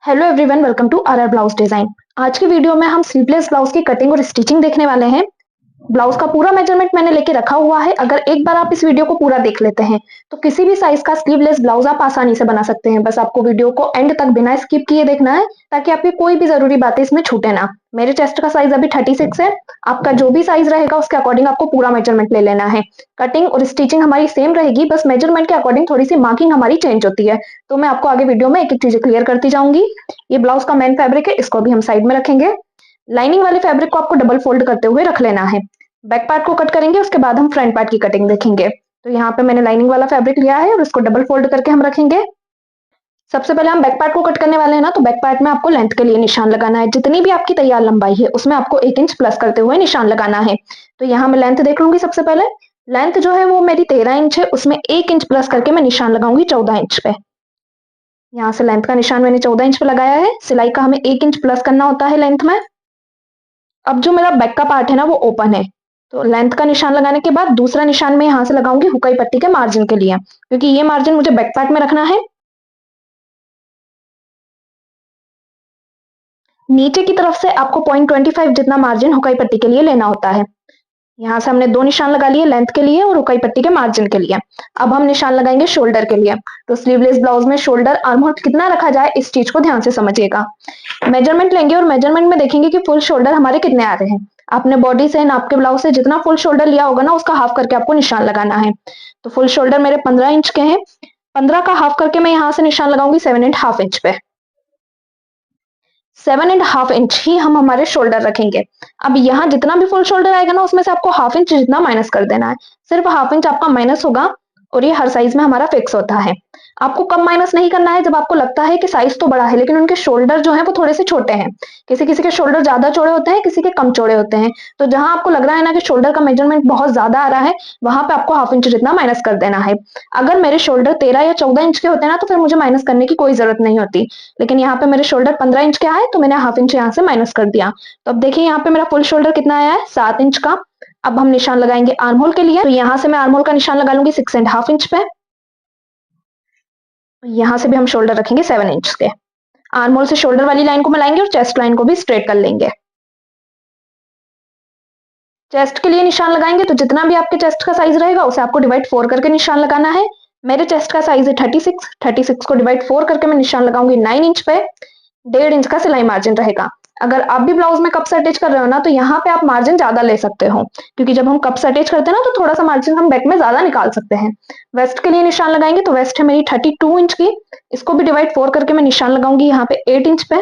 Hello everyone, welcome to RR blouse design. आज की video में हम स्लीवलेस ब्लाउज की कटिंग और स्टिचिंग देखने वाले हैं। ब्लाउज का पूरा मेजरमेंट मैंने लेके रखा हुआ है। अगर एक बार आप इस वीडियो को पूरा देख लेते हैं तो किसी भी साइज का स्लीवलेस ब्लाउज आप आसानी से बना सकते हैं। बस आपको वीडियो को एंड तक बिना स्किप किए देखना है ताकि आपकी कोई भी जरूरी बातें इसमें छूटे ना। मेरे चेस्ट का साइज अभी 36 है। आपका जो भी साइज रहेगा उसके अकॉर्डिंग आपको पूरा मेजरमेंट ले लेना है। कटिंग और स्टिचिंग हमारी सेम रहेगी, बस मेजरमेंट के अकॉर्डिंग थोड़ी सी मार्किंग हमारी चेंज होती है। तो मैं आपको आगे वीडियो में एक एक चीजें क्लियर करती जाऊंगी। ये ब्लाउज का मेन फैब्रिक है, इसको भी हम साइड में रखेंगे। लाइनिंग वाले फैब्रिक को आपको डबल फोल्ड करते हुए रख लेना है। बैक पार्ट को कट करेंगे, उसके बाद हम फ्रंट पार्ट की कटिंग देखेंगे। तो यहाँ पे मैंने लाइनिंग वाला फैब्रिक लिया है और उसको डबल फोल्ड करके हम रखेंगे। सबसे पहले हम बैक पार्ट को कट करने वाले हैं ना, तो बैक पार्ट में आपको लेंथ के लिए निशान लगाना है। जितनी भी आपकी तैयार लंबाई है उसमें आपको 1 इंच प्लस करते हुए निशान लगाना है। तो यहाँ मैं लेंथ देख लूंगी। सबसे पहले लेंथ जो है वो मेरी 13 इंच है, उसमें 1 इंच प्लस करके मैं निशान लगाऊंगी 14 इंच पे। यहाँ से लेंथ का निशान मैंने 14 इंच पे लगाया है। सिलाई का हमें 1 इंच प्लस करना होता है लेंथ में। अब जो मेरा बैक का पार्ट है ना वो ओपन है, तो लेंथ का निशान लगाने के बाद दूसरा निशान मैं यहाँ से लगाऊंगी हुकाई पट्टी के मार्जिन के लिए, क्योंकि ये मार्जिन मुझे बैक पार्ट में रखना है। नीचे की तरफ से आपको 0.25 जितना मार्जिन हुकाई पट्टी के लिए लेना होता है। यहाँ से हमने 2 निशान लगा लिए, लेंथ के लिए और हुकाई पट्टी के मार्जिन के लिए। अब हम निशान लगाएंगे शोल्डर के लिए। तो स्लीवलेस ब्लाउज में शोल्डर आर्म होल कितना रखा जाए इस चीज को ध्यान से समझिएगा। मेजरमेंट लेंगे और मेजरमेंट में देखेंगे कि फुल शोल्डर हमारे कितने आ रहे हैं। आपने बॉडी से नाप के ब्लाउज से जितना फुल शोल्डर लिया होगा ना उसका हाफ करके आपको निशान लगाना है। तो फुल शोल्डर मेरे 15 इंच के हैं। 15 का हाफ करके मैं यहाँ से निशान लगाऊंगी 7.5 इंच पे। 7.5 इंच ही हम हमारे शोल्डर रखेंगे। अब यहाँ जितना भी फुल शोल्डर आएगा ना उसमें से आपको हाफ इंच जितना माइनस कर देना है। सिर्फ हाफ इंच आपका माइनस होगा और ये हर साइज में हमारा फिक्स होता है। आपको कम माइनस नहीं करना है जब आपको लगता है कि साइज तो बड़ा है लेकिन उनके शोल्डर जो है वो थोड़े से छोटे हैं। किसी किसी के शोल्डर ज्यादा चौड़े होते हैं, किसी के कम चौड़े होते हैं। तो जहां आपको लग रहा है ना कि शोल्डर का मेजरमेंट बहुत ज्यादा आ रहा है, वहां पे आपको हाफ इंच जितना माइनस कर देना है। अगर मेरे शोल्डर 13 या 14 इंच के होते हैं ना तो फिर मुझे माइनस करने की कोई जरूरत नहीं होती। लेकिन यहाँ पे मेरे शोल्डर 15 इंच के आए तो मैंने हाफ इंच यहाँ से माइनस कर दिया। तो अब देखिए यहाँ पे मेरा फुल शोल्डर कितना आया है, 7 इंच का। अब हम निशान लगाएंगे आर्म होल के लिए। तो यहाँ से मैं आर्म होल का निशान लगा लूंगी 6.5 इंच पे। यहाँ से भी हम शोल्डर रखेंगे 7 इंच के। आर्म होल से शोल्डर वाली लाइन को मिलाएंगे और चेस्ट लाइन को भी स्ट्रेट कर लेंगे। चेस्ट के लिए निशान लगाएंगे तो जितना भी आपके चेस्ट का साइज रहेगा उसे आपको डिवाइड 4 करके निशान लगाना है। मेरे चेस्ट का साइज है 36 को डिवाइड 4 करके मैं निशान लगाऊंगी 9 इंच पे। 1.5 इंच का सिलाई मार्जिन रहेगा। अगर आप भी ब्लाउज में कप से अटैच कर रहे हो ना तो यहाँ पे आप मार्जिन ज्यादा ले सकते हो, क्योंकि जब हम कप से अटैच करते हैं ना तो थोड़ा सा मार्जिन हम बैक में ज्यादा निकाल सकते हैं। वेस्ट के लिए निशान लगाएंगे तो वेस्ट है मेरी 32 इंच की। इसको भी डिवाइड 4 करके मैं निशान लगाऊंगी यहाँ पे 8 इंच पे।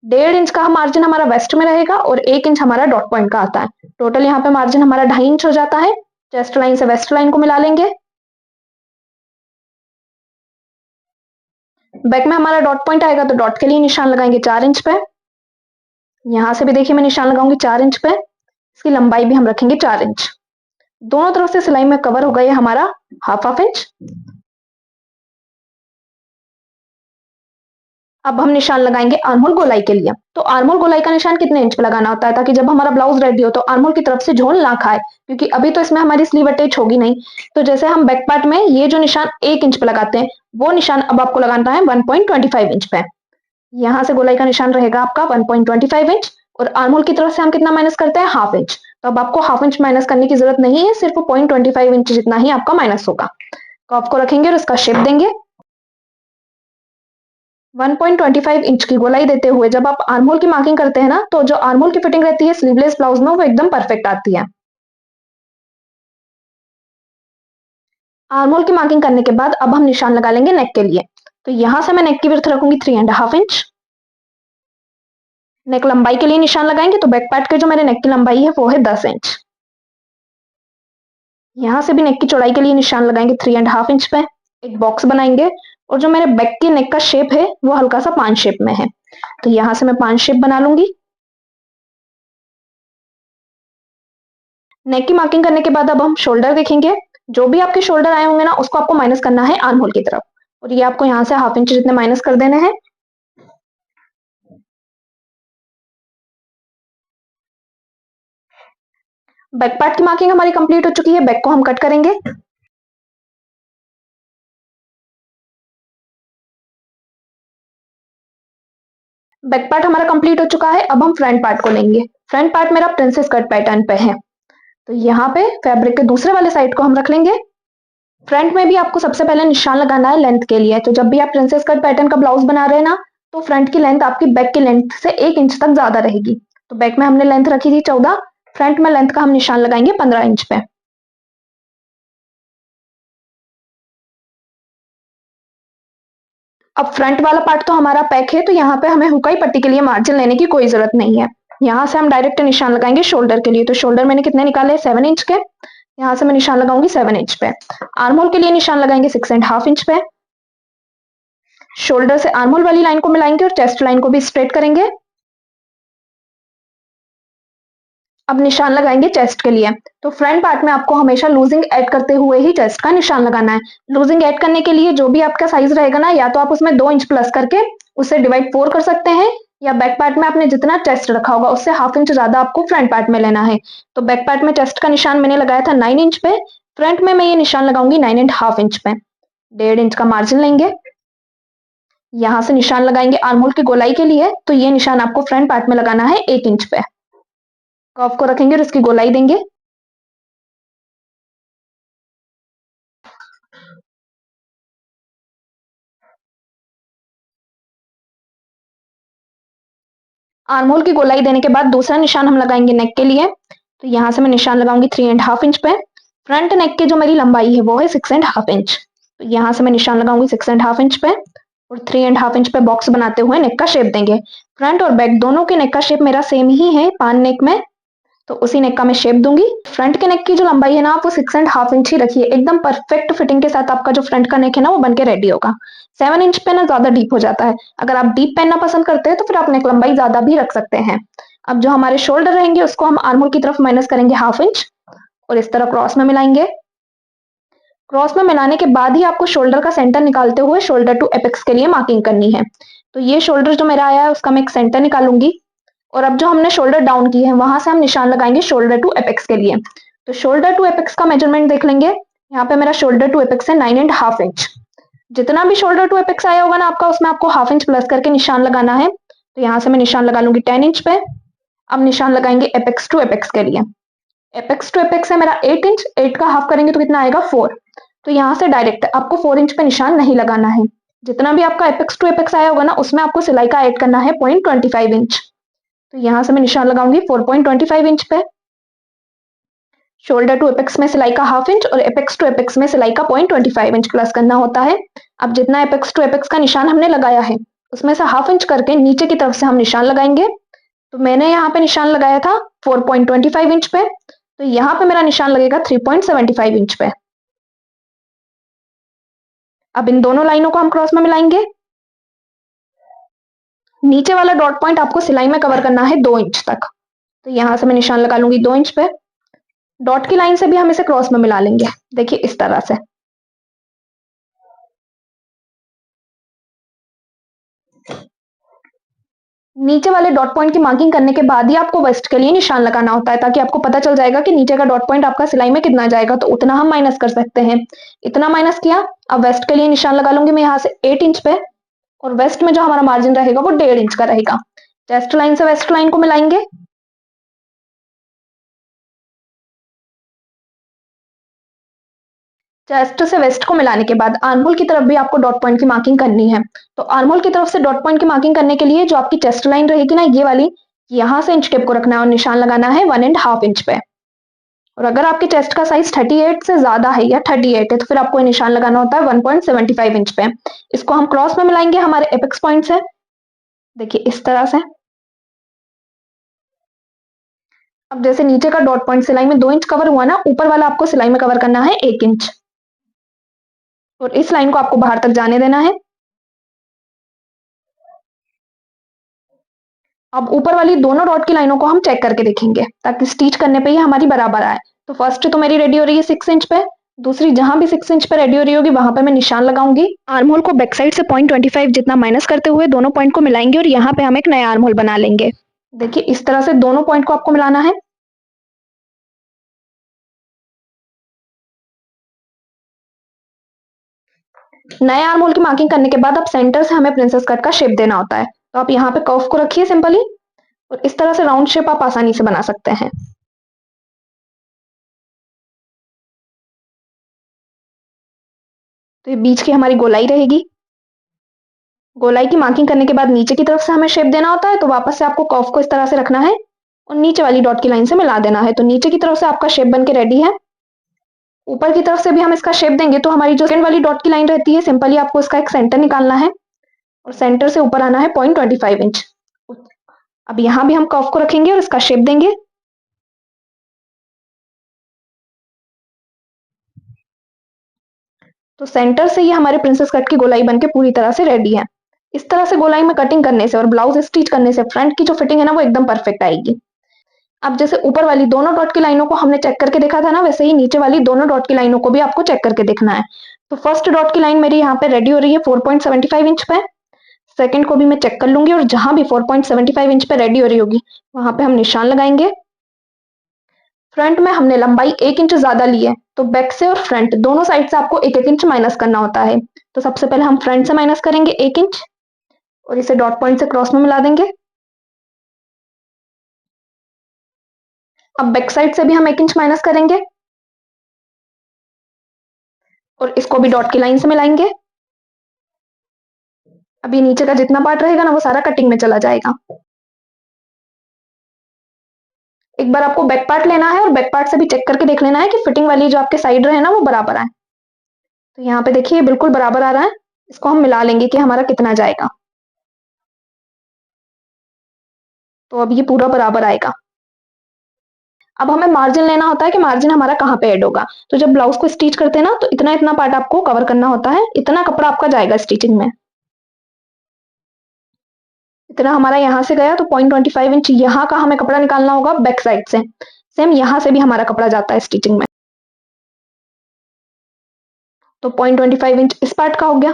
1.5 इंच का मार्जिन हमारा वेस्ट में रहेगा और 1 इंच हमारा डॉट पॉइंट का आता है। टोटल यहाँ पे मार्जिन हमारा 2.5 इंच हो जाता है। चेस्ट लाइन से वेस्ट लाइन को मिला लेंगे। बैक में हमारा डॉट पॉइंट आएगा तो डॉट के लिए निशान लगाएंगे 4 इंच पे। यहां से भी देखिए मैं निशान लगाऊंगी 4 इंच पे। इसकी लंबाई भी हम रखेंगे 4 इंच। दोनों तरफ से सिलाई में कवर हो गया हमारा हाफ हाफ इंच। अब हम निशान लगाएंगे आर्महोल गोलाई के लिए। तो आर्महोल गोलाई का निशान कितने इंच पे लगाना होता है ताकि जब हमारा ब्लाउज रेडी हो तो आर्महोल की तरफ से झोल ना खाए, क्योंकि अभी तो इसमें हमारी स्लीव अटैच होगी नहीं। तो जैसे हम बैक पार्ट में ये जो निशान 1 इंच पे लगाते हैं वो निशान अब आपको लगाना है 1.25 इंच पे। यहाँ से गोलाई का निशान रहेगा आपका 1.25 इंच और आर्महोल की तरफ से हम कितना माइनस करते हैं, हाफ इंच। तो अब आपको हाफ इंच माइनस करने की जरूरत नहीं है, सिर्फ 0.25 इंच जितना ही आपका माइनस होगा। कर्व को रखेंगे और इसका शेप देंगे। 1.25 इंच की गोलाई देते हुए जब आप आर्महोल की मार्किंग करते हैं ना तो जो आर्महोल की फिटिंग रहती है स्लीवलेस ब्लाउज में वो एकदम परफेक्ट आती है। आर्महोल की मार्किंग करने के बाद अब हम निशान लगा लेंगे नेक के लिए। तो यहां से मैं नेक की विड्थ रखूंगी 3.5 इंच। नेक लंबाई के लिए निशान लगाएंगे तो बैक पार्ट के जो मेरे नेक की लंबाई है वो है 10 इंच। यहाँ से भी नेक की चौड़ाई के लिए निशान लगाएंगे 3.5 इंच पे। एक बॉक्स बनाएंगे और जो मेरे बैक की नेक का शेप है वो हल्का सा 5 शेप में है। तो यहाँ से मैं 5 शेप बना लूंगी। नेक की मार्किंग करने के बाद अब हम शोल्डर देखेंगे। जो भी आपके शोल्डर आए होंगे ना उसको आपको माइनस करना है आर्म होल की तरफ, और ये आपको यहाँ से हाफ इंच जितने माइनस कर देने हैं। बैक पार्ट की मार्किंग हमारी कंप्लीट हो चुकी है। बैक को हम कट करेंगे। बैक पार्ट हमारा कंप्लीट हो चुका है। अब हम फ्रंट पार्ट को लेंगे। फ्रंट पार्ट मेरा प्रिंसेस कट पैटर्न पे है, तो यहाँ पे फैब्रिक के दूसरे वाले साइड को हम रख लेंगे। फ्रंट में भी आपको सबसे पहले निशान लगाना है लेंथ के लिए। तो जब भी आप प्रिंसेस कट पैटर्न का ब्लाउज बना रहे हैं ना, तो फ्रंट की लेंथ आपकी बैक की लेंथ से 1 इंच तक ज्यादा रहेगी। तो बैक में हमने लेंथ रखी थी 14, फ्रंट में लेंथ का हम निशान लगाएंगे 15 इंच पे। अब फ्रंट वाला पार्ट तो हमारा पैक है, तो यहाँ पे हमें हुकाई पट्टी के लिए मार्जिन लेने की कोई जरूरत नहीं है। यहाँ से हम डायरेक्ट निशान लगाएंगे शोल्डर के लिए। तो शोल्डर मैंने कितने निकाले, 7 इंच के। यहाँ से मैं निशान लगाऊंगी 7 इंच पे। आर्म होल के लिए निशान लगाएंगे 6.5 इंच पे। शोल्डर से आर्म होल वाली लाइन को मिलाएंगे और चेस्ट लाइन को भी स्ट्रेट करेंगे। अब निशान लगाएंगे चेस्ट के लिए। तो फ्रंट पार्ट में आपको हमेशा लूजिंग ऐड करते हुए ही चेस्ट का निशान लगाना है। लूजिंग ऐड करने के लिए जो भी आपका साइज रहेगा ना, या तो आप उसमें 2 इंच प्लस करके उससे डिवाइड 4 कर सकते हैं, या बैक पार्ट में आपने जितना चेस्ट रखा होगा उससे हाफ इंच ज्यादा आपको फ्रंट पार्ट में लेना है। तो बैक पार्ट में चेस्ट का निशान मैंने लगाया था 9 इंच पे, फ्रंट में मैं ये निशान लगाऊंगी 9.5 इंच पे। 1.5 इंच का मार्जिन लेंगे। यहाँ से निशान लगाएंगे आर्म होल की गोलाई के लिए। तो ये निशान आपको फ्रंट पार्ट में लगाना है 1 इंच पे। कर्व को रखेंगे और इसकी गोलाई देंगे। आर्म होल की गोलाई देने के बाद दूसरा निशान हम लगाएंगे नेक के लिए। तो यहाँ से मैं निशान लगाऊंगी 3.5 इंच पे। फ्रंट नेक की जो मेरी लंबाई है वो है 6.5 इंच। तो यहाँ से मैं निशान लगाऊंगी 6.5 इंच पे और 3.5 इंच पे बॉक्स बनाते हुए नेक का शेप देंगे। फ्रंट और बैक दोनों के नेक का शेप मेरा सेम ही है पान नेक में, तो उसी नेक का मैं शेप दूंगी। फ्रंट के नेक की जो लंबाई है ना, आप वो 6.5 इंच ही रखिए। एकदम परफेक्ट फिटिंग के साथ आपका जो फ्रंट का नेक है ना वो बनके रेडी होगा। 7 इंच पे ना ज्यादा डीप हो जाता है। अगर आप डीप पहनना पसंद करते हैं तो फिर आप नेक लंबाई ज्यादा भी रख सकते हैं। अब जो हमारे शोल्डर रहेंगे उसको हम आर्म होल की तरफ माइनस करेंगे हाफ इंच और इस तरह क्रॉस में मिलाएंगे। क्रॉस में मिलाने के बाद ही आपको शोल्डर का सेंटर निकालते हुए शोल्डर टू एपेक्स के लिए मार्किंग करनी है। तो ये शोल्डर जो मेरा आया है उसका मैं एक सेंटर निकालूंगी और अब जो हमने शोल्डर डाउन की है वहां से हम निशान लगाएंगे शोल्डर टू एपेक्स के लिए। तो शोल्डर टू एपेक्स का मेजरमेंट देख लेंगे। यहाँ पे मेरा शोल्डर टू एपेक्स है 9.5 इंच। जितना भी शोल्डर टू एपेक्स आया होगा ना आपका, उसमें आपको हाफ इंच प्लस करके निशान लगाना है। तो यहाँ से मैं निशान लगा लूंगी 10 इंच पे। अब निशान लगाएंगे एपेक्स टू एपेक्स के लिए। एपेक्स टू एपेक्स है मेरा 8 इंच। 8 का हाफ करेंगे तो कितना आएगा, 4। तो यहाँ से डायरेक्ट आपको 4 इंच पे निशान नहीं लगाना है। जितना भी आपका एपेक्स टू एपेक्स आया होगा ना, उसमें आपको सिलाई का ऐड करना है 0.25 इंच। तो यहाँ से मैं निशान लगाऊंगी 4.25 इंच पे। शोल्डर टू एपेक्स में सिलाई का हाफ इंच और एपेक्स टू एपेक्स में सिलाई का 0.25 इंच प्लस करना होता है। अब जितना एपेक्स टू एपेक्स का निशान हमने लगाया है उसमें से हाफ इंच करके नीचे की तरफ से हम निशान लगाएंगे। तो मैंने यहाँ पे निशान लगाया था 4.25 इंच पे, तो यहाँ पे मेरा निशान लगेगा 3.75 इंच पे। अब इन दोनों लाइनों को हम क्रॉस में मिलाएंगे। नीचे वाला डॉट पॉइंट आपको सिलाई में कवर करना है 2 इंच तक। तो यहाँ से मैं निशान लगा लूंगी 2 इंच पे। डॉट की लाइन से भी हम इसे क्रॉस में मिला लेंगे, देखिए इस तरह से। नीचे वाले डॉट पॉइंट की मार्किंग करने के बाद ही आपको वेस्ट के लिए निशान लगाना होता है, ताकि आपको पता चल जाएगा कि नीचे का डॉट पॉइंट आपका सिलाई में कितना जाएगा, तो उतना हम माइनस कर सकते हैं। इतना माइनस किया। अब वेस्ट के लिए निशान लगा लूंगी मैं यहाँ से 8 इंच पे और वेस्ट में जो हमारा मार्जिन रहेगा वो 1.5 इंच का रहेगा। चेस्ट लाइन से वेस्ट लाइन को मिलाएंगे। चेस्ट से वेस्ट को मिलाने के बाद आर्म होल की तरफ भी आपको डॉट पॉइंट की मार्किंग करनी है। तो आर्म होल की तरफ से डॉट पॉइंट की मार्किंग करने के लिए जो आपकी चेस्ट लाइन रहेगी ना, ये वाली, यहाँ से इंच टेप को रखना है और निशान लगाना है 1.5 इंच पे। और अगर आपके चेस्ट का साइज 38 से ज्यादा है या 38 है तो फिर आपको निशान लगाना होता है 1.75 इंच पे। इसको हम क्रॉस में मिलाएंगे हमारे एपेक्स पॉइंट से, देखिए इस तरह से। अब जैसे नीचे का डॉट पॉइंट सिलाई में 2 इंच कवर हुआ ना, ऊपर वाला आपको सिलाई में कवर करना है 1 इंच और इस लाइन को आपको बाहर तक जाने देना है। अब ऊपर वाली दोनों डॉट की लाइनों को हम चेक करके देखेंगे ताकि स्टिच करने पे ही हमारी बराबर आए। तो फर्स्ट तो मेरी रेडी हो रही है 6 इंच पे। दूसरी जहां भी 6 इंच पे रेडी हो रही होगी वहां पे मैं निशान लगाऊंगी। आर्म होल को बैक साइड से 0.25 जितना माइनस करते हुए दोनों पॉइंट को मिलाएंगे और यहाँ पे हम एक नया आर्म होल बना लेंगे। देखिए इस तरह से दोनों पॉइंट को आपको मिलाना है। नए आर्म होल की मार्किंग करने के बाद अब सेंटर से हमें प्रिंसेस कट का शेप देना होता है। तो आप यहाँ पे कर्व को रखिए सिंपली, और इस तरह से राउंड शेप आप आसानी से बना सकते हैं। तो ये बीच की हमारी गोलाई रहेगी। गोलाई की मार्किंग करने के बाद नीचे की तरफ से हमें शेप देना होता है, तो वापस से आपको कर्व को इस तरह से रखना है और नीचे वाली डॉट की लाइन से मिला देना है। तो नीचे की तरफ से आपका शेप बन के रेडी है। ऊपर की तरफ से भी हम इसका शेप देंगे, तो हमारी जो सेकंड वाली डॉट की लाइन रहती है, सिंपली आपको इसका एक सेंटर निकालना है और सेंटर से ऊपर आना है 0.25 इंच। अब यहाँ भी हम कर्व को रखेंगे और इसका शेप देंगे। तो सेंटर से ये हमारे प्रिंसेस कट की गोलाई बनके पूरी तरह से रेडी है। इस तरह से गोलाई में कटिंग करने से और ब्लाउज स्टिच करने से फ्रंट की जो फिटिंग है ना, वो एकदम परफेक्ट आएगी। अब जैसे ऊपर वाली दोनों डॉट की लाइनों को हमने चेक करके देखा था ना, वैसे ही नीचे वाली दोनों डॉट की लाइनों को भी आपको चेक करके देखना है। तो फर्स्ट डॉट की लाइन मेरी यहाँ पे रेडी हो रही है 4.75 इंच पे। सेकंड को भी मैं चेक कर लूंगी, और जहां भी 4.75 इंच पे रेडी हो रही होगी वहां पे हम निशान लगाएंगे। फ्रंट में हमने लंबाई 1 इंच ज्यादा ली है, तो बैक से और फ्रंट दोनों साइड से आपको 1-1 इंच माइनस करना होता है। तो सबसे पहले हम फ्रंट से माइनस करेंगे 1 इंच और इसे डॉट पॉइंट से क्रॉस में मिला देंगे। अब बैक साइड से भी हम 1 इंच माइनस करेंगे और इसको भी डॉट की लाइन से मिलाएंगे। अभी नीचे का जितना पार्ट रहेगा ना, वो सारा कटिंग में चला जाएगा। एक बार आपको बैक पार्ट लेना है और बैक पार्ट से भी चेक करके देख लेना है कि फिटिंग वाली जो आपके साइड रहे ना, वो बराबर आए। तो यहाँ पे देखिए बिल्कुल बराबर आ रहा है। इसको हम मिला लेंगे कि हमारा कितना जाएगा। तो अब ये पूरा बराबर आएगा। अब हमें मार्जिन लेना होता है कि मार्जिन हमारा कहाँ पे ऐड होगा। तो जब ब्लाउज को स्टिच करते हैं ना, तो इतना इतना पार्ट आपको कवर करना होता है, इतना कपड़ा आपका जाएगा स्टिचिंग में। इतना हमारा यहाँ से गया, तो 0.25 इंच यहाँ का हमें कपड़ा निकालना होगा बैक साइड से। सेम यहाँ से भी हमारा कपड़ा जाता है स्टिचिंग में। तो 0.25 इंच इस पार्ट का हो गया,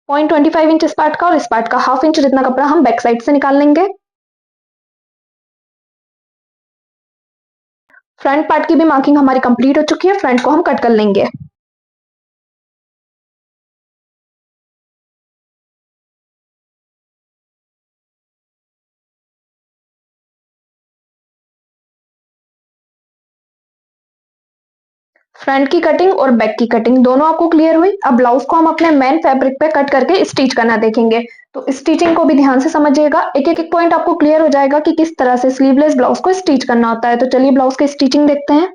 0.25 इंच इस पार्ट का, और इस पार्ट का ½ इंच जितना कपड़ा हम बैक साइड से निकाल लेंगे। फ्रंट पार्ट की भी मार्किंग हमारी कंप्लीट हो चुकी है। फ्रंट को हम कट कर लेंगे। फ्रंट की कटिंग और बैक की कटिंग दोनों आपको क्लियर हुई। अब ब्लाउज को हम अपने मेन फैब्रिक पे कट करके स्टिच करना देखेंगे। तो स्टिचिंग को भी ध्यान से समझिएगा, एक एक पॉइंट आपको क्लियर हो जाएगा कि किस तरह से स्लीवलेस ब्लाउज को स्टिच करना होता है। तो चलिए ब्लाउज की स्टिचिंग देखते हैं।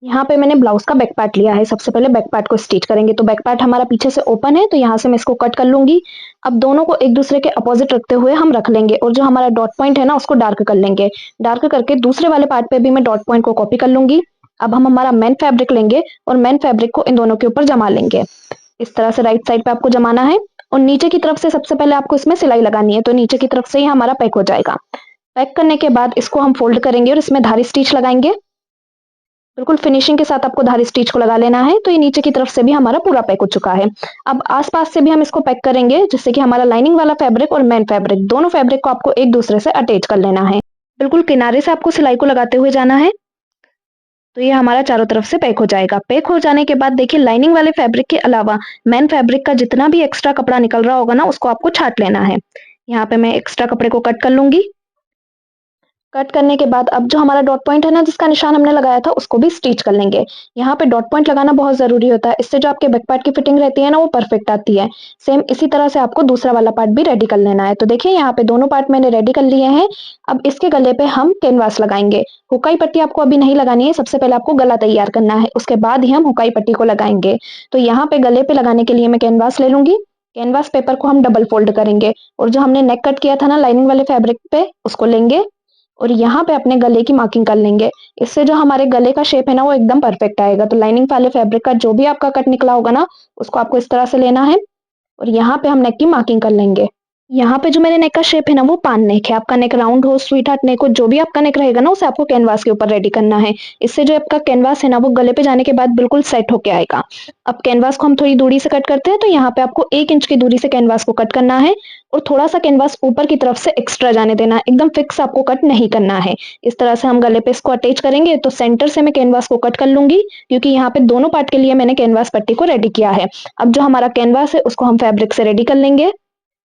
यहाँ पे मैंने ब्लाउज का बैक पार्ट लिया है। सबसे पहले बैक पार्ट को स्टिच करेंगे। तो बैक पार्ट हमारा पीछे से ओपन है, तो यहाँ से मैं इसको कट कर लूंगी। अब दोनों को एक दूसरे के अपोजिट रखते हुए हम रख लेंगे, और जो हमारा डॉट पॉइंट है ना, उसको डार्क कर लेंगे। डार्क करके दूसरे वाले पार्ट पे भी मैं डॉट पॉइंट को कॉपी कर लूंगी। अब हम हमारा मेन फैब्रिक लेंगे और मेन फैब्रिक को इन दोनों के ऊपर जमा लेंगे। इस तरह से राइट साइड पे आपको जमाना है, और नीचे की तरफ से सबसे पहले आपको इसमें सिलाई लगानी है। तो नीचे की तरफ से ही हमारा पैक हो जाएगा। पैक करने के बाद इसको हम फोल्ड करेंगे और इसमें धारी स्टिच लगाएंगे। बिल्कुल फिनिशिंग के साथ आपको धारी स्टिच को लगा लेना है। तो ये नीचे की तरफ से भी हमारा पूरा पैक हो चुका है। अब आसपास से भी हम इसको पैक करेंगे, जिससे कि हमारा लाइनिंग वाला फैब्रिक और मेन फैब्रिक दोनों फैब्रिक को आपको एक दूसरे से अटैच कर लेना है। बिल्कुल किनारे से आपको सिलाई को लगाते हुए जाना है। तो ये हमारा चारों तरफ से पैक हो जाएगा। पैक हो जाने के बाद देखिए, लाइनिंग वाले फैब्रिक के अलावा मेन फैब्रिक का जितना भी एक्स्ट्रा कपड़ा निकल रहा होगा ना, उसको आपको छांट लेना है। यहाँ पे मैं एक्स्ट्रा कपड़े को कट कर लूंगी। कट करने के बाद अब जो हमारा डॉट पॉइंट है ना, जिसका निशान हमने लगाया था, उसको भी स्टिच कर लेंगे। यहाँ पे डॉट पॉइंट लगाना बहुत जरूरी होता है, इससे जो आपके बैक पार्ट की फिटिंग रहती है ना, वो परफेक्ट आती है। सेम इसी तरह से आपको दूसरा वाला पार्ट भी रेडी कर लेना है। तो देखिए यहाँ पे दोनों पार्ट मैंने रेडी कर लिए हैं। अब इसके गले पे हम कैनवास लगाएंगे। हुकाई पट्टी आपको अभी नहीं लगानी है, सबसे पहले आपको गला तैयार करना है, उसके बाद ही हम हुकाई पट्टी को लगाएंगे। तो यहाँ पे गले पे लगाने के लिए मैं कैनवास ले लूंगी। कैनवास पेपर को हम डबल फोल्ड करेंगे, और जो हमने नेक कट किया था ना लाइनिंग वाले फैब्रिक पे, उसको लेंगे और यहाँ पे अपने गले की मार्किंग कर लेंगे। इससे जो हमारे गले का शेप है ना, वो एकदम परफेक्ट आएगा। तो लाइनिंग वाले फैब्रिक का जो भी आपका कट निकला होगा ना, उसको आपको इस तरह से लेना है और यहाँ पे हम नेक की मार्किंग कर लेंगे। यहाँ पे जो मेरे नेक का शेप है ना, वो पान नेक है। आपका नेक राउंड हो, स्वीट हार्ट नेक हो, जो भी आपका नेक रहेगा ना, उसे आपको कैनवास के ऊपर रेडी करना है। इससे जो आपका कैनवास है ना, वो गले पे जाने के बाद बिल्कुल सेट होके आएगा। अब कैनवास को हम थोड़ी दूरी से कट करते हैं। तो यहाँ पे आपको 1 इंच की दूरी से कैनवास को कट करना है, और थोड़ा सा कैनवास ऊपर की तरफ से एक्स्ट्रा जाने देना है। एकदम फिक्स आपको कट नहीं करना है। इस तरह से हम गले पे इसको अटैच करेंगे। तो सेंटर से मैं कैनवास को कट कर लूंगी, क्योंकि यहाँ पे दोनों पार्ट के लिए मैंने कैनवास पट्टी को रेडी किया है। अब जो हमारा कैनवास है, उसको हम फैब्रिक से रेडी कर लेंगे।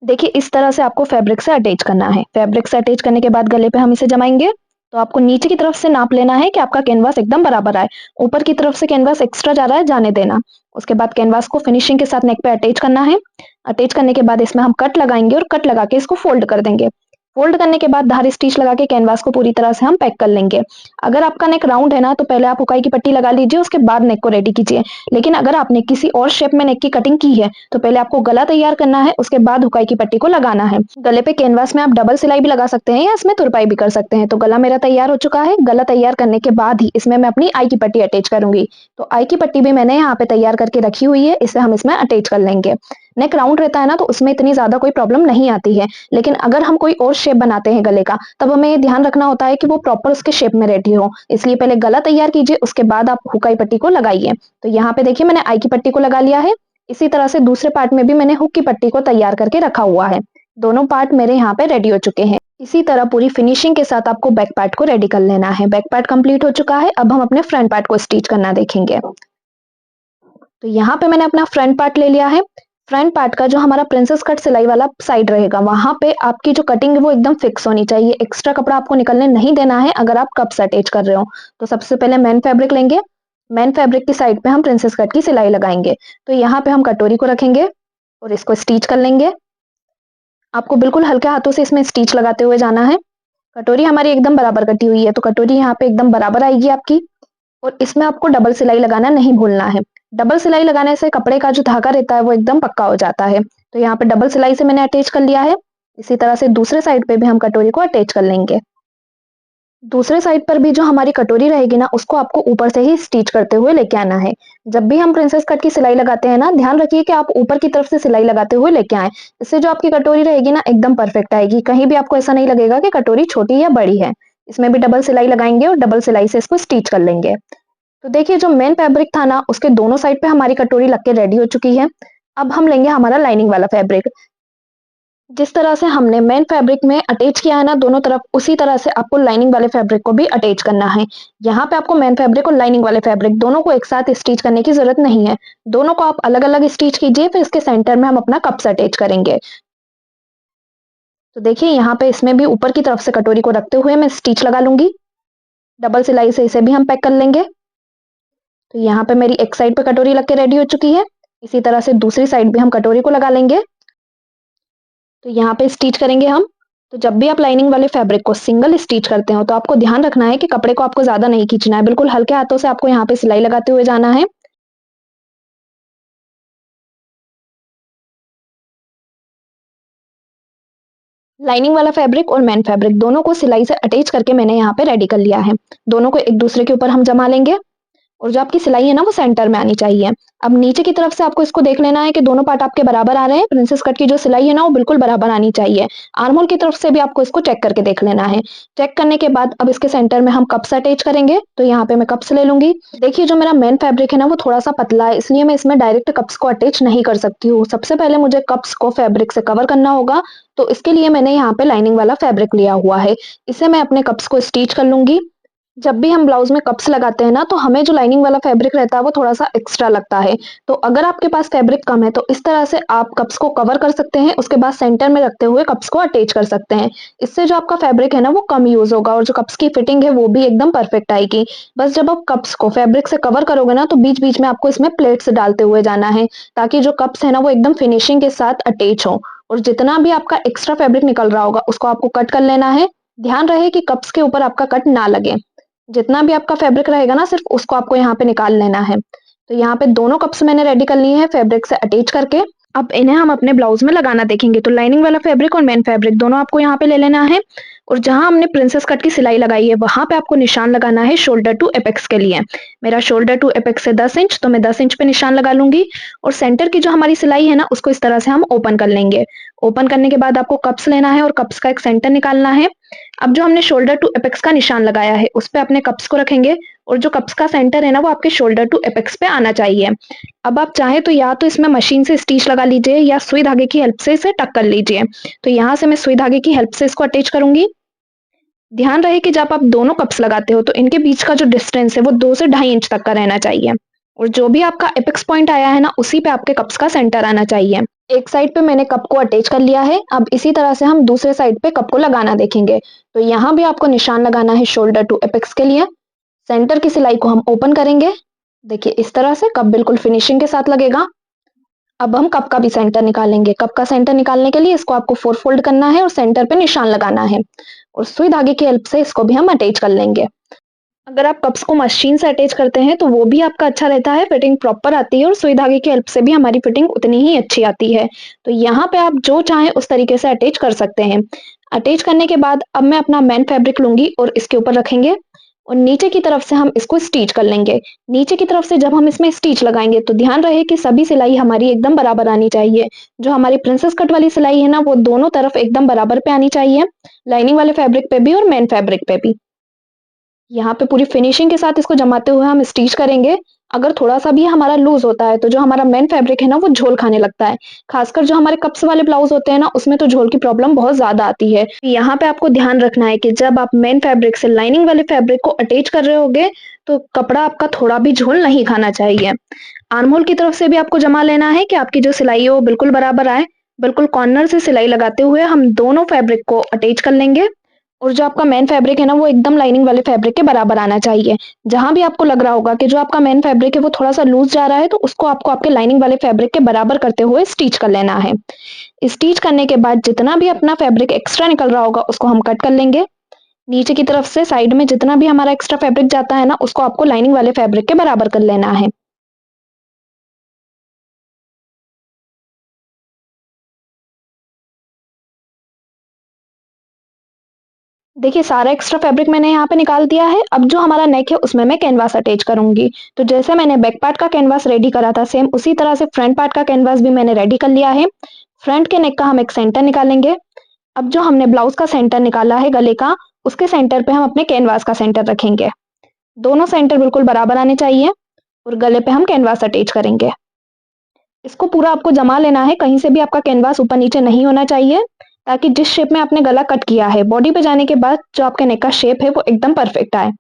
देखिए इस तरह से आपको फैब्रिक से अटैच करना है। फैब्रिक से अटैच करने के बाद गले पे हम इसे जमाएंगे। तो आपको नीचे की तरफ से नाप लेना है कि आपका कैनवास एकदम बराबर आए। ऊपर की तरफ से कैनवास एक्स्ट्रा जा रहा है, जाने देना। उसके बाद कैनवास को फिनिशिंग के साथ नेक पे अटैच करना है। अटैच करने के बाद इसमें हम कट लगाएंगे और कट लगा के इसको फोल्ड कर देंगे। फोल्ड करने के बाद धारी स्टिच लगा के कैनवास को पूरी तरह से हम पैक कर लेंगे। अगर आपका नेक राउंड है ना, तो पहले आप हुकाई की पट्टी लगा लीजिए, उसके बाद नेक को रेडी कीजिए। लेकिन अगर आपने किसी और शेप में नेक की कटिंग की है, तो पहले आपको गला तैयार करना है, उसके बाद हुकाई की पट्टी को लगाना है। गले पे कैनवास में आप डबल सिलाई भी लगा सकते हैं या इसमें तुरपाई भी कर सकते हैं। तो गला मेरा तैयार हो चुका है। गला तैयार करने के बाद ही इसमें मैं अपनी आई की पट्टी अटैच करूंगी। तो आई की पट्टी भी मैंने यहाँ पे तैयार करके रखी हुई है, इसे हम इसमें अटैच कर लेंगे। नेक राउंड रहता है ना, तो उसमें इतनी ज्यादा कोई प्रॉब्लम नहीं आती है। लेकिन अगर हम कोई और शेप बनाते हैं गले का, तब हमें ये ध्यान रखना होता है कि वो प्रॉपर उसके शेप में रेडी हो। इसलिए पहले गला तैयार कीजिए, उसके बाद आप हुकाई पट्टी को लगाइए। तो यहाँ पे देखिए मैंने आई की पट्टी को लगा लिया है। इसी तरह से दूसरे पार्ट में भी मैंने हुक की पट्टी को तैयार करके रखा हुआ है। दोनों पार्ट मेरे यहाँ पे रेडी हो चुके हैं। इसी तरह पूरी फिनिशिंग के साथ आपको बैक पार्ट को रेडी कर लेना है। बैक पार्ट कंप्लीट हो चुका है। अब हम अपने फ्रंट पार्ट को स्टिच करना देखेंगे। तो यहाँ पे मैंने अपना फ्रंट पार्ट ले लिया है। फ्रंट पार्ट का जो हमारा प्रिंसेस कट सिलाई वाला साइड रहेगा, वहां पे आपकी जो कटिंग है वो एकदम फिक्स होनी चाहिए। एक्स्ट्रा कपड़ा आपको निकलने नहीं देना है अगर आप कप्स अटैच कर रहे हो। तो सबसे पहले मेन फैब्रिक लेंगे। मेन फैब्रिक की साइड पे हम प्रिंसेस कट की सिलाई लगाएंगे। तो यहाँ पे हम कटोरी को रखेंगे और इसको स्टिच कर लेंगे। आपको बिल्कुल हल्के हाथों से इसमें स्टिच लगाते हुए जाना है। कटोरी हमारी एकदम बराबर कटी हुई है, तो कटोरी यहाँ पे एकदम बराबर आएगी आपकी। और इसमें आपको डबल सिलाई लगाना नहीं भूलना है। डबल सिलाई लगाने से कपड़े का जो धागा रहता है वो एकदम पक्का हो जाता है। तो यहाँ पे डबल सिलाई से मैंने अटैच कर लिया है। इसी तरह से दूसरे साइड पे भी हम कटोरी को अटैच कर लेंगे। दूसरे साइड पर भी जो हमारी कटोरी रहेगी ना, उसको आपको ऊपर से ही स्टिच करते हुए लेके आना है। जब भी हम प्रिंसेस कट की सिलाई लगाते हैं ना, ध्यान रखिए कि आप ऊपर की तरफ से सिलाई लगाते हुए लेके आए। इससे जो आपकी कटोरी रहेगी ना, एकदम परफेक्ट आएगी। कहीं भी आपको ऐसा नहीं लगेगा कि कटोरी छोटी या बड़ी है। इसमें भी डबल सिलाई लगाएंगे और डबल सिलाई से इसको स्टिच कर लेंगे। तो देखिए जो मेन फैब्रिक था ना, उसके दोनों साइड पे हमारी कटोरी लग के रेडी हो चुकी है। अब हम लेंगे हमारा लाइनिंग वाला फैब्रिक। जिस तरह से हमने मेन फैब्रिक में अटैच किया है ना दोनों तरफ, उसी तरह से आपको लाइनिंग वाले फैब्रिक को भी अटैच करना है। यहाँ पे आपको मेन फैब्रिक और लाइनिंग वाले फैब्रिक दोनों को एक साथ स्टिच करने की जरूरत नहीं है। दोनों को आप अलग अलग स्टिच कीजिए, फिर इसके सेंटर में हम अपना कप्स अटैच करेंगे। तो देखिए यहाँ पे इसमें भी ऊपर की तरफ से कटोरी को रखते हुए मैं स्टिच लगा लूंगी। डबल सिलाई से इसे भी हम पैक कर लेंगे। तो यहाँ पे मेरी एक साइड पे कटोरी लग के रेडी हो चुकी है। इसी तरह से दूसरी साइड भी हम कटोरी को लगा लेंगे। तो यहाँ पे स्टिच करेंगे हम। तो जब भी आप लाइनिंग वाले फैब्रिक को सिंगल स्टिच करते हो, तो आपको ध्यान रखना है कि कपड़े को आपको ज्यादा नहीं खींचना है। बिल्कुल हल्के हाथों से आपको यहाँ पे सिलाई लगाते हुए जाना है। लाइनिंग वाला फैब्रिक और मेन फैब्रिक दोनों को सिलाई से अटैच करके मैंने यहाँ पे रेडी कर लिया है। दोनों को एक दूसरे के ऊपर हम जमा लेंगे। और जो आपकी सिलाई है ना, वो सेंटर में आनी चाहिए। अब नीचे की तरफ से आपको इसको देख लेना है कि दोनों पार्ट आपके बराबर आ रहे हैं। प्रिंसेस कट की जो सिलाई है ना, वो बिल्कुल बराबर आनी चाहिए। आर्म होल की तरफ से भी आपको इसको चेक करके देख लेना है। चेक करने के बाद अब इसके सेंटर में हम कप्स अटैच करेंगे। तो यहाँ पे मैं कप्स ले लूंगी। देखिए जो मेरा मेन फैब्रिक है ना, वो थोड़ा सा पतला है, इसलिए मैं इसमें डायरेक्ट कप्स को अटैच नहीं कर सकती हूँ। सबसे पहले मुझे कप्स को फैब्रिक से कवर करना होगा। तो इसके लिए मैंने यहाँ पे लाइनिंग वाला फैब्रिक लिया हुआ है। इसे मैं अपने कप्स को स्टिच कर लूंगी। जब भी हम ब्लाउज में कप्स लगाते हैं ना, तो हमें जो लाइनिंग वाला फैब्रिक रहता है वो थोड़ा-सा एक्स्ट्रा लगता है। तो अगर आपके पास फैब्रिक कम है, तो इस तरह से आप कप्स को कवर कर सकते हैं, उसके बाद सेंटर में रखते हुए कप्स को अटैच कर सकते हैं। इससे जो आपका फैब्रिक है ना, वो कम यूज़ होगा और जो कप्स की फिटिंग है वो भी एकदम परफेक्ट आएगी। बस जब आप कप्स को फैब्रिक से कवर करोगे ना, तो बीच-बीच में आपको इसमें प्लेट्स डालते हुए जाना है, ताकि जो कप्स है ना, वो एकदम फिनिशिंग के साथ अटैच हो। और जितना भी आपका एक्स्ट्रा फैब्रिक निकल रहा होगा, उसको आपको कट कर लेना है। ध्यान रहे कि कप्स के ऊपर आपका कट ना लगे। जितना भी आपका फैब्रिक रहेगा ना, सिर्फ उसको आपको यहाँ पे निकाल लेना है। तो यहाँ पे दोनों कप्स मैंने रेडी कर लिए हैं फैब्रिक से अटैच करके। अब इन्हें हम अपने ब्लाउज में लगाना देखेंगे। तो लाइनिंग वाला फैब्रिक और मेन फैब्रिक दोनों आपको यहाँ पे ले लेना है। और जहां हमने प्रिंसेस कट की सिलाई लगाई है, वहां पे आपको निशान लगाना है शोल्डर टू एपेक्स के लिए। मेरा शोल्डर टू एपेक्स है 10 इंच, तो मैं 10 इंच पे निशान लगा लूंगी। और सेंटर की जो हमारी सिलाई है ना, उसको इस तरह से हम ओपन कर लेंगे। ओपन करने के बाद आपको कप्स लेना है और कप्स का एक सेंटर निकालना है। अब जो हमने शोल्डर टू एपेक्स का निशान लगाया है, उस पे अपने कप्स को रखेंगे। और जो कप्स का सेंटर है ना, वो आपके शोल्डर टू एपेक्स पे आना चाहिए। अब आप चाहे तो या तो इसमें मशीन से स्टिच लगा लीजिए, या सुई धागे की हेल्प से इसे टक कर लीजिए। तो यहाँ से मैं सुई धागे की हेल्प से इसको अटैच करूंगी। ध्यान रहे कि जब आप दोनों कप्स लगाते हो, तो इनके बीच का जो डिस्टेंस है वो 2 से 2.5 इंच तक का रहना चाहिए। और जो भी आपका एपेक्स पॉइंट आया है ना, उसी पे आपके कप्स का सेंटर आना चाहिए। एक साइड पे मैंने कप को अटैच कर लिया है। अब इसी तरह से हम दूसरे साइड पे कप को लगाना देखेंगे। तो यहाँ भी आपको निशान लगाना है शोल्डर टू एपेक्स के लिए। सेंटर की सिलाई को हम ओपन करेंगे। देखिए इस तरह से कप बिल्कुल फिनिशिंग के साथ लगेगा। अब हम कप का भी सेंटर निकालेंगे। कप का सेंटर निकालने के लिए इसको आपको 4 फोल्ड करना है और सेंटर पे निशान लगाना है, और सुई धागे की हेल्प से इसको भी हम अटैच कर लेंगे। अगर आप कप्स को मशीन से अटैच करते हैं तो वो भी आपका अच्छा रहता है, फिटिंग प्रॉपर आती है और सुई धागे की हेल्प से भी हमारी फिटिंग उतनी ही अच्छी आती है। तो यहाँ पे आप जो चाहें उस तरीके से अटैच कर सकते हैं। अटैच करने के बाद अब मैं अपना मेन फैब्रिक लूंगी और इसके ऊपर रखेंगे, और नीचे की तरफ से हम इसको स्टिच कर लेंगे। नीचे की तरफ से जब हम इसमें स्टिच लगाएंगे तो ध्यान रहे कि सभी सिलाई हमारी एकदम बराबर आनी चाहिए। जो हमारी प्रिंसेस कट वाली सिलाई है ना, वो दोनों तरफ एकदम बराबर पे आनी चाहिए, लाइनिंग वाले फैब्रिक पे भी और मेन फैब्रिक पे भी। यहाँ पे पूरी फिनिशिंग के साथ इसको जमाते हुए हम स्टिच करेंगे। अगर थोड़ा सा भी हमारा लूज होता है तो जो हमारा मेन फैब्रिक है ना, वो झोल खाने लगता है। खासकर जो हमारे कप्स वाले ब्लाउज होते हैं ना, उसमें तो झोल की प्रॉब्लम बहुत ज्यादा आती है। यहाँ पे आपको ध्यान रखना है कि जब आप मेन फैब्रिक से लाइनिंग वाले फैब्रिक को अटैच कर रहे होगे तो कपड़ा आपका थोड़ा भी झोल नहीं खाना चाहिए। आर्म होल की तरफ से भी आपको जमा लेना है कि आपकी जो सिलाई है वो बिल्कुल बराबर आए। बिल्कुल कॉर्नर से सिलाई लगाते हुए हम दोनों फैब्रिक को अटैच कर लेंगे, और जो आपका मेन फैब्रिक है ना, वो एकदम लाइनिंग वाले फैब्रिक के बराबर आना चाहिए। जहां भी आपको लग रहा होगा कि जो आपका मेन फैब्रिक है वो थोड़ा सा लूज जा रहा है, तो उसको आपको आपके लाइनिंग वाले फैब्रिक के बराबर करते हुए स्टिच कर लेना है। स्टिच करने के बाद जितना भी अपना फैब्रिक एक्स्ट्रा निकल रहा होगा उसको हम कट कर लेंगे। नीचे की तरफ से साइड में जितना भी हमारा एक्स्ट्रा फैब्रिक जाता है ना, उसको आपको लाइनिंग वाले फैब्रिक के बराबर कर लेना है। देखिए सारा एक्स्ट्रा फैब्रिक मैंने यहाँ पे निकाल दिया है। अब जो हमारा नेक है उसमें मैं कैनवास अटैच करूंगी। तो जैसे मैंने बैक पार्ट का कैनवास रेडी करा था, सेम उसी तरह से फ्रंट पार्ट का कैनवास भी मैंने रेडी कर लिया है। फ्रंट के नेक का हम एक सेंटर निकालेंगे। अब जो हमने ब्लाउज का सेंटर निकाला है गले का, उसके सेंटर पे हम अपने कैनवास का सेंटर रखेंगे। दोनों सेंटर बिल्कुल बराबर आने चाहिए, और गले पे हम कैनवास अटैच करेंगे। इसको पूरा आपको जमा लेना है, कहीं से भी आपका कैनवास ऊपर नीचे नहीं होना चाहिए, ताकि जिस शेप में आपने गला कट किया है बॉडी पे जाने के बाद जो आपके नेक का शेप है वो एकदम परफेक्ट आए।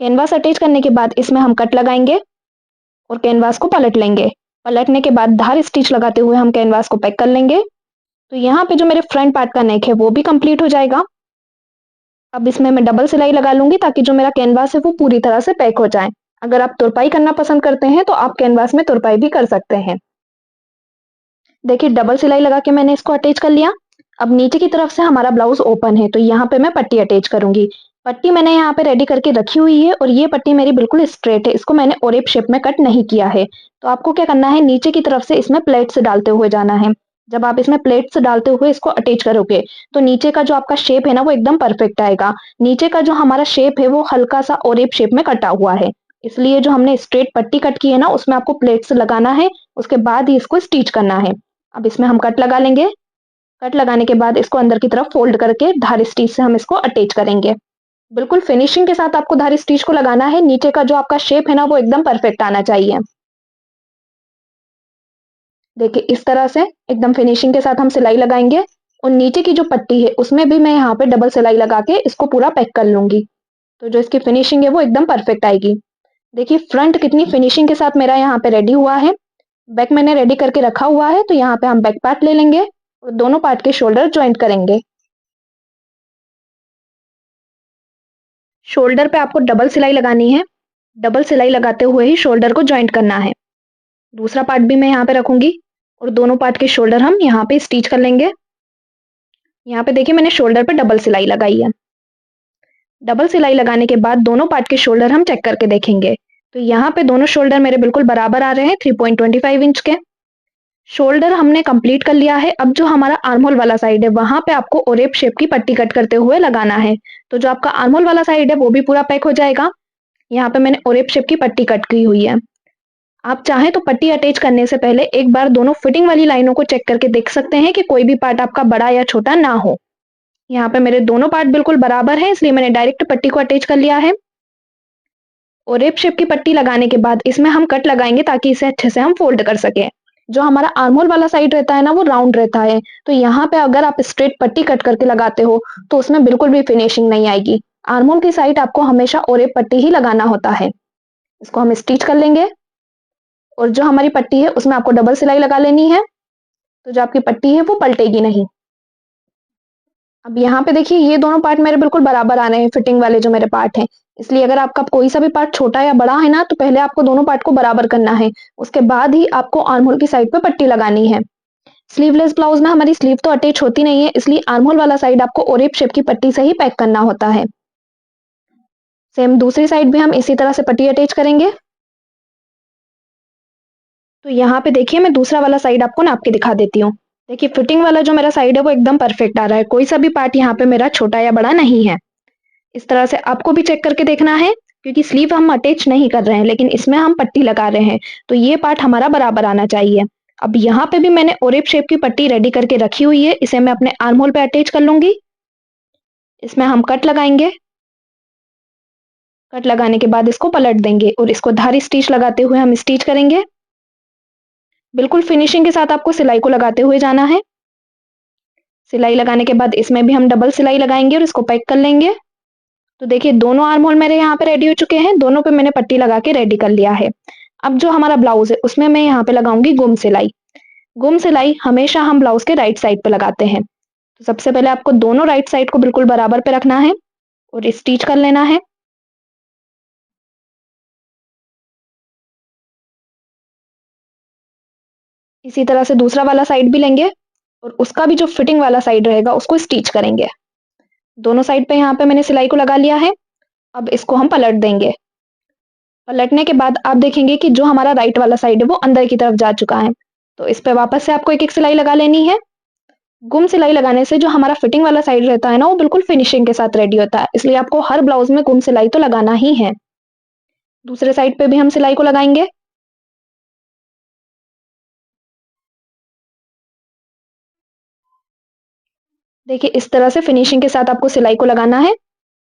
कैनवास अटैच करने के बाद इसमें हम कट लगाएंगे और कैनवास को पलट लेंगे। पलटने के बाद धार स्टिच लगाते हुए हम कैनवास को पैक कर लेंगे। तो यहाँ पे जो मेरे फ्रंट पार्ट का नेक है वो भी कंप्लीट हो जाएगा। अब इसमें मैं डबल सिलाई लगा लूंगी ताकि जो मेरा कैनवास है वो पूरी तरह से पैक हो जाए। अगर आप तुरपाई करना पसंद करते हैं तो आप कैनवास में तुरपाई भी कर सकते हैं। देखिए डबल सिलाई लगा के मैंने इसको अटैच कर लिया। अब नीचे की तरफ से हमारा ब्लाउज ओपन है, तो यहाँ पे मैं पट्टी अटैच करूंगी। पट्टी मैंने यहाँ पे रेडी करके रखी हुई है, और ये पट्टी मेरी बिल्कुल स्ट्रेट है, इसको मैंने ओरेप शेप में कट नहीं किया है। तो आपको क्या करना है, नीचे की तरफ से इसमें प्लेट से डालते हुए जाना है। जब आप इसमें प्लेट से डालते हुए इसको अटैच करोगे तो नीचे का जो आपका शेप है ना, वो एकदम परफेक्ट आएगा। नीचे का जो हमारा शेप है वो हल्का सा ओरेप शेप में कटा हुआ है, इसलिए जो हमने स्ट्रेट पट्टी कट की है ना, उसमें आपको प्लेट से लगाना है, उसके बाद ही इसको स्टिच करना है। अब इसमें हम कट लगा लेंगे। कट लगाने के बाद इसको अंदर की तरफ फोल्ड करके धारी स्टिच से हम इसको अटैच करेंगे। बिल्कुल फिनिशिंग के साथ आपको धारी स्टिच को लगाना है। नीचे का जो आपका शेप है ना, वो एकदम परफेक्ट आना चाहिए। देखिए इस तरह से एकदम फिनिशिंग के साथ हम सिलाई लगाएंगे, और नीचे की जो पट्टी है उसमें भी मैं यहाँ पे डबल सिलाई लगा के इसको पूरा पैक कर लूंगी। तो जो इसकी फिनिशिंग है वो एकदम परफेक्ट आएगी। देखिए फ्रंट कितनी फिनिशिंग के साथ मेरा यहाँ पे रेडी हुआ है। बैक मैंने रेडी करके रखा हुआ है, तो यहाँ पे हम बैक पार्ट ले लेंगे और दोनों पार्ट के शोल्डर ज्वाइंट करेंगे। शोल्डर पे आपको डबल सिलाई लगानी है। डबल सिलाई लगाते हुए ही शोल्डर को ज्वाइंट करना है। दूसरा पार्ट भी मैं यहाँ पे रखूंगी, और दोनों पार्ट के शोल्डर हम यहाँ पे स्टिच कर लेंगे। यहाँ पे देखिए मैंने शोल्डर पे डबल सिलाई लगाई है। डबल सिलाई लगाने के बाद दोनों पार्ट के शोल्डर हम चेक करके देखेंगे। तो यहाँ पे दोनों शोल्डर मेरे बिल्कुल बराबर आ रहे हैं, 3.25 इंच के। शोल्डर हमने कंप्लीट कर लिया है। अब जो हमारा आर्म होल वाला साइड है वहां पे आपको ओरेप शेप की पट्टी कट करते हुए लगाना है। तो जो आपका आर्म होल वाला साइड है वो भी पूरा पैक हो जाएगा। यहाँ पे मैंने ओरेप शेप की पट्टी कट की हुई है। आप चाहें तो पट्टी अटैच करने से पहले एक बार दोनों फिटिंग वाली लाइनों को चेक करके देख सकते हैं कि कोई भी पार्ट आपका बड़ा या छोटा ना हो। यहाँ पे मेरे दोनों पार्ट बिल्कुल बराबर हैं, इसलिए मैंने डायरेक्ट पट्टी को अटैच कर लिया है। और रेप शेप की पट्टी लगाने के बाद इसमें हम कट लगाएंगे ताकि इसे अच्छे से हम फोल्ड कर सकें। जो हमारा आर्महोल वाला साइड रहता है ना, वो राउंड रहता है, तो यहाँ पे अगर आप स्ट्रेट पट्टी कट करके लगाते हो तो उसमें बिल्कुल भी फिनिशिंग नहीं आएगी। आर्महोल की साइड आपको हमेशा ओरेप पट्टी ही लगाना होता है। इसको हम स्टिच कर लेंगे और जो हमारी पट्टी है उसमें आपको डबल सिलाई लगा लेनी है, तो जो आपकी पट्टी है वो पलटेगी नहीं। अब यहाँ पे देखिए ये दोनों पार्ट मेरे बिल्कुल बराबर आ रहे हैं, फिटिंग वाले जो मेरे पार्ट हैं। इसलिए अगर आपका कोई सा भी पार्ट छोटा या बड़ा है ना, तो पहले आपको दोनों पार्ट को बराबर करना है, उसके बाद ही आपको आर्म होल की साइड पे पट्टी लगानी है। स्लीवलेस ब्लाउज में हमारी स्लीव तो अटैच होती नहीं है, इसलिए आर्म होल वाला साइड आपको ओरेप शेप की पट्टी से ही पैक करना होता है। सेम दूसरी साइड भी हम इसी तरह से पट्टी अटैच करेंगे। तो यहाँ पे देखिए मैं दूसरा वाला साइड आपको नाप के दिखा देती हूँ। देखिए फिटिंग वाला जो मेरा साइड है वो एकदम परफेक्ट आ रहा है, कोई सा भी पार्ट यहाँ पे मेरा छोटा या बड़ा नहीं है। इस तरह से आपको भी चेक करके देखना है, क्योंकि स्लीव हम अटैच नहीं कर रहे हैं लेकिन इसमें हम पट्टी लगा रहे हैं, तो ये पार्ट हमारा बराबर आना चाहिए। अब यहाँ पे भी मैंने ओरेप शेप की पट्टी रेडी करके रखी हुई है, इसे मैं अपने आर्म होल पे अटैच कर लूंगी। इसमें हम कट लगाएंगे, कट लगाने के बाद इसको पलट देंगे और इसको धारी स्टिच लगाते हुए हम स्टिच करेंगे। बिल्कुल फिनिशिंग के साथ आपको सिलाई को लगाते हुए जाना है। सिलाई लगाने के बाद इसमें भी हम डबल सिलाई लगाएंगे और इसको पैक कर लेंगे। तो देखिए दोनों आर्म होल मेरे यहाँ पे रेडी हो चुके हैं, दोनों पे मैंने पट्टी लगा के रेडी कर लिया है। अब जो हमारा ब्लाउज है उसमें मैं यहाँ पे लगाऊंगी गुम सिलाई। गुम सिलाई हमेशा हम ब्लाउज के राइट साइड पे लगाते हैं। तो सबसे पहले आपको दोनों राइट साइड को बिल्कुल बराबर पे रखना है और स्टिच कर लेना है। इसी तरह से दूसरा वाला साइड भी लेंगे और उसका भी जो फिटिंग वाला साइड रहेगा उसको स्टिच करेंगे। दोनों साइड पे यहाँ पे मैंने सिलाई को लगा लिया है। अब इसको हम पलट देंगे। पलटने के बाद आप देखेंगे कि जो हमारा राइट वाला साइड है वो अंदर की तरफ जा चुका है, तो इस पे वापस से आपको एक एक सिलाई लगा लेनी है। गुम सिलाई लगाने से जो हमारा फिटिंग वाला साइड रहता है ना, वो बिल्कुल फिनिशिंग के साथ रेडी होता है, इसलिए आपको हर ब्लाउज में गुम सिलाई तो लगाना ही है। दूसरे साइड पे भी हम सिलाई को लगाएंगे। देखिए इस तरह से फिनिशिंग के साथ आपको सिलाई को लगाना है।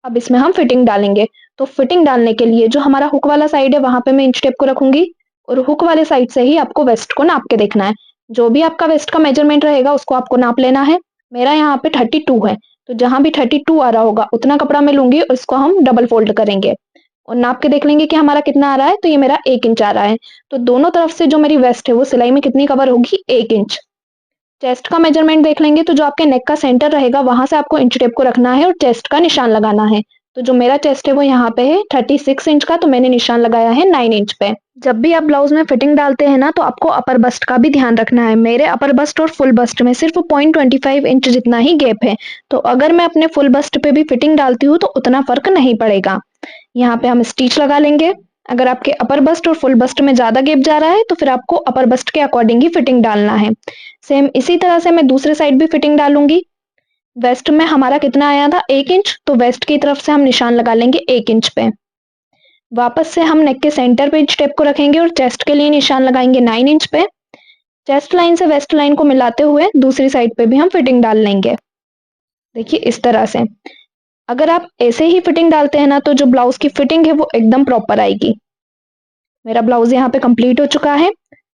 अब इसमें हम फिटिंग डालेंगे। तो फिटिंग डालने के लिए जो हमारा हुक वाला साइड है वहां पे मैं इंच टेप को रखूंगी और हुक वाले साइड से ही आपको वेस्ट को नाप के देखना है। जो भी आपका वेस्ट का मेजरमेंट रहेगा उसको आपको नाप लेना है। मेरा यहाँ पे 32 है, तो जहां भी 32 आ रहा होगा उतना कपड़ा मैं लूंगी और इसको हम डबल फोल्ड करेंगे और नाप के देख लेंगे कि हमारा कितना आ रहा है। तो ये मेरा 1 इंच आ रहा है। तो दोनों तरफ से जो मेरी वेस्ट है वो सिलाई में कितनी कवर होगी, 1 इंच। चेस्ट का मेजरमेंट देख लेंगे, तो जो आपके नेक का सेंटर रहेगा वहां से आपको इंच टेप को रखना है और चेस्ट का निशान लगाना है। तो जो मेरा चेस्ट है वो यहाँ पे है 36 इंच का, तो मैंने निशान लगाया है 9 इंच पे। जब भी आप ब्लाउज में फिटिंग डालते हैं ना, तो आपको अपर बस्ट का भी ध्यान रखना है। मेरे अपर बस्ट और फुल बस्ट में सिर्फ 0.25 इंच जितना ही गैप है, तो अगर मैं अपने फुल बस्ट पे भी फिटिंग डालती हूँ तो उतना फर्क नहीं पड़ेगा। यहाँ पे हम स्टिच लगा लेंगे। अगर आपके अपर बस्ट और फुल बस्ट में ज्यादा गैप जा रहा है तो फिर आपको अपर बस्ट के अकॉर्डिंग ही फिटिंग डालना है। सेम इसी तरह से मैं दूसरे साइड भी फिटिंग डालूंगी। वेस्ट में हमारा कितना आया था, 1 इंच, तो वेस्ट की तरफ से हम निशान लगा लेंगे 1 इंच पे। वापस से हम नेक के सेंटर पे इंच टेप को रखेंगे और चेस्ट के लिए निशान लगाएंगे 9 इंच पे। चेस्ट लाइन से वेस्ट लाइन को मिलाते हुए दूसरी साइड पे भी हम फिटिंग डाल लेंगे। देखिए इस तरह से अगर आप ऐसे ही फिटिंग डालते हैं ना, तो जो ब्लाउज की फिटिंग है वो एकदम प्रॉपर आएगी। मेरा ब्लाउज यहाँ पे कंप्लीट हो चुका है।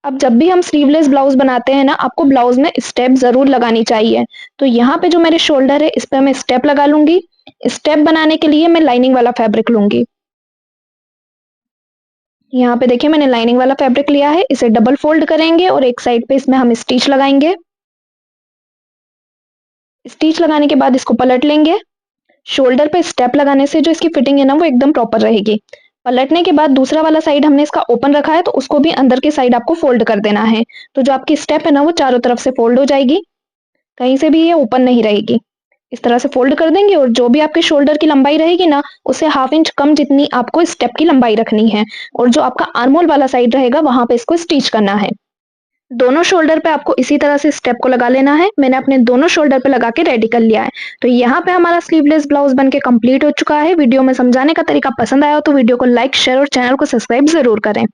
अब जब भी हम स्लीवलेस ब्लाउज बनाते हैं ना, आपको ब्लाउज में स्टेप जरूर लगानी चाहिए। तो यहाँ पे जो मेरे शोल्डर है इस पे मैं स्टेप लगा लूंगी। स्टेप बनाने के लिए मैं लाइनिंग वाला फैब्रिक लूंगी। यहाँ पे देखिए मैंने लाइनिंग वाला फैब्रिक लिया है, इसे डबल फोल्ड करेंगे और एक साइड पे इसमें हम स्टिच लगाएंगे। स्टिच लगाने के बाद इसको पलट लेंगे। शोल्डर पे स्टेप लगाने से जो इसकी फिटिंग है ना वो एकदम प्रॉपर रहेगी। पलटने के बाद दूसरा वाला साइड हमने इसका ओपन रखा है, तो उसको भी अंदर की साइड आपको फोल्ड कर देना है। तो जो आपकी स्टेप है ना वो चारों तरफ से फोल्ड हो जाएगी, कहीं से भी ये ओपन नहीं रहेगी। इस तरह से फोल्ड कर देंगे और जो भी आपके शोल्डर की लंबाई रहेगी ना, उससे 1/2 इंच कम जितनी आपको स्टेप की लंबाई रखनी है। और जो आपका आर्मोल वाला साइड रहेगा वहां पे इसको स्टिच करना है। दोनों शोल्डर पे आपको इसी तरह से स्टेप को लगा लेना है। मैंने अपने दोनों शोल्डर पे लगा के रेडी कर लिया है। तो यहाँ पे हमारा स्लीवलेस ब्लाउज बनके कंप्लीट हो चुका है। वीडियो में समझाने का तरीका पसंद आया हो तो वीडियो को लाइक, शेयर और चैनल को सब्सक्राइब जरूर करें।